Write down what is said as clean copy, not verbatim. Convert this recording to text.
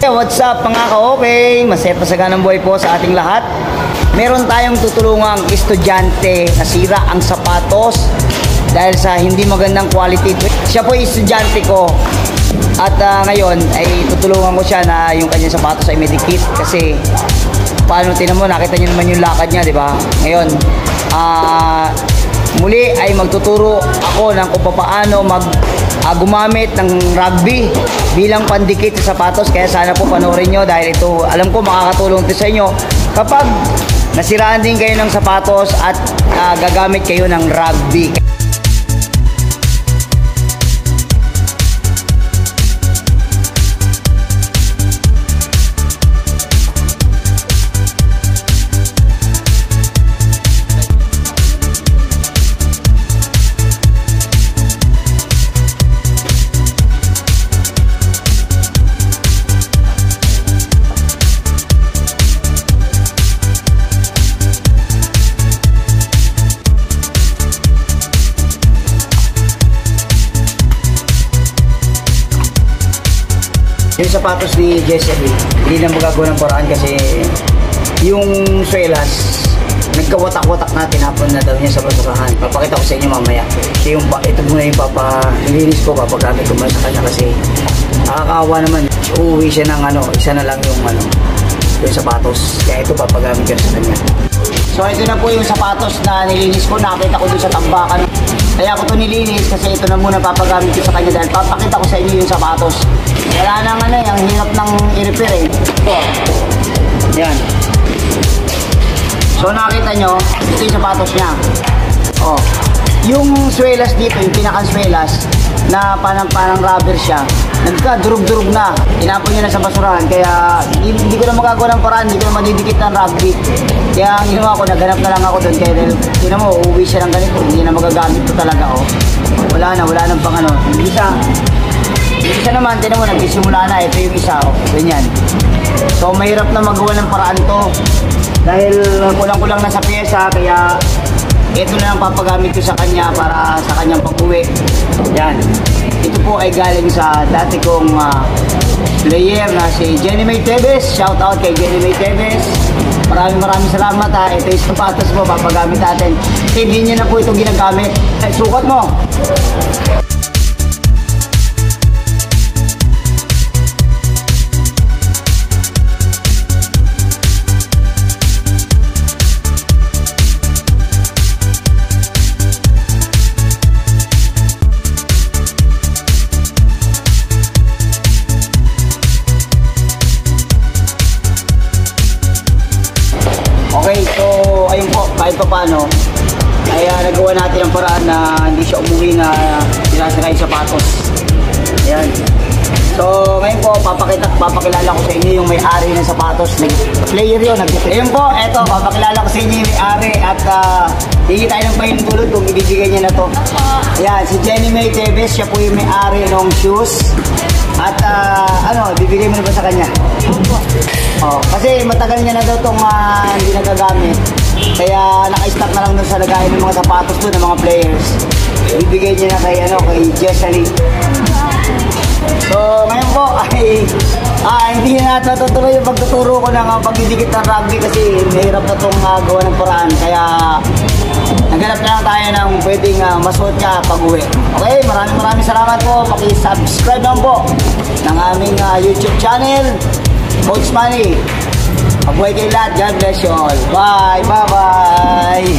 What's up mga ka-okay? Masaya pa sa ganang buhay po sa ating lahat. Meron tayong tutulungang estudyante na sira ang sapatos dahil sa hindi magandang quality. Siya po estudyante ko at ngayon ay tutulungan ko siya na yung kanyang sapatos ay medikit kasi paano, tinan mo, nakita niyo naman yung lakad niya, di ba? Ngayon, muli ay magtuturo ako ng kung paano gumamit ng rugby bilang pandikit sa sapatos. Kaya sana po panoorin nyo dahil ito, alam ko makakatulong ito sa inyo kapag nasiraan din kayo ng sapatos at gagamit kayo ng rugby. Yung sapatos ni Jesselie, hindi na magagawa ng paraan kasi yung swelas, nagkawatak-watak na, tinapon na daw niya sa basurahan. Papakita ko sa inyo mamaya. Kasi ito muna yung nilinis ko, papagamit ko muna sa kanya kasi nakakaawa naman. Uuwi siya ng isa na lang yung sapatos. Kaya ito papagamit ko sa kanya. So ito na po yung sapatos na nilinis ko, nakita ko dun sa tambakan. Kaya ko ito nilinis kasi ito na muna papagamit ko sa kanya dahil papakita ko sa inyo yung sapatos. Wala nang ang hirap ng i-repair eh. Ito. Yan. So nakita nyo, ito yung sapatos niya. Oh. Yung swelas dito, yung pinaka-swelas na parang rubber siya, nagka-durug-durug na. Tinapon niya na sa basurahan. Kaya hindi ko na magagawa ng paraan, hindi ko na madidikit ng rugby. Kaya ang ginawa ko, naghanap na lang ako doon. Kaya tinan mo, uuwi siya ng ganito. Hindi na magagamit ko talaga. Oh. Wala nang pang Isa naman, tinan mo, nagsisimula na. Ito yung isa, ganyan. So, mahirap na magawa ng paraan to. Dahil kulang-kulang na sa pyesa, kaya ito na lang papagamit ko sa kanya para sa kanyang pag-uwi. Yan. Ito po ay galing sa dati kong player na si Jenny May Tevez. Shout out kay Jenny May Tevez. Maraming salamat ha. Ito yung sapatos mo, papagamit natin. Hindi niya na po ito ginagamit. Sukat mo. Okay, so ayun po, kahit pa paano ay nagawa natin ang paraan na hindi siya umuwi na sinasira yung sapatos. Ayan. So ngayon po, papakilala ko sa inyo yung may-ari ng sapatos. Player yun. Ayun po, eto, papakilala ko sa inyo yung may-ari at hingi tayo ng pahinutulot kung ibibigay niya na to. Ayan, si Jenny May Tevez, siya po yung may-ari ng shoes. At bibigay mo na ba sa kanya? Oh, kasi matagal niya na daw itong hindi nagagamit. Kaya naka-stock na lang doon sa lagayan ng mga sapatos doon ng mga players. Bibigay niya na kay Jesselie. So ngayon po ay hindi na natutuloy yung pagtuturo ko ng pagdidikit ng rugby kasi mahirap na itong gawa ng paraan. Kaya naghanap na lang tayo ng pwedeng masuot ka pag-uwi. Okay, maraming salamat po. Paki-subscribe lang po ng aming YouTube channel, Coach Manny. Mabuhay kayo lahat. God bless you all. Bye. Bye-bye.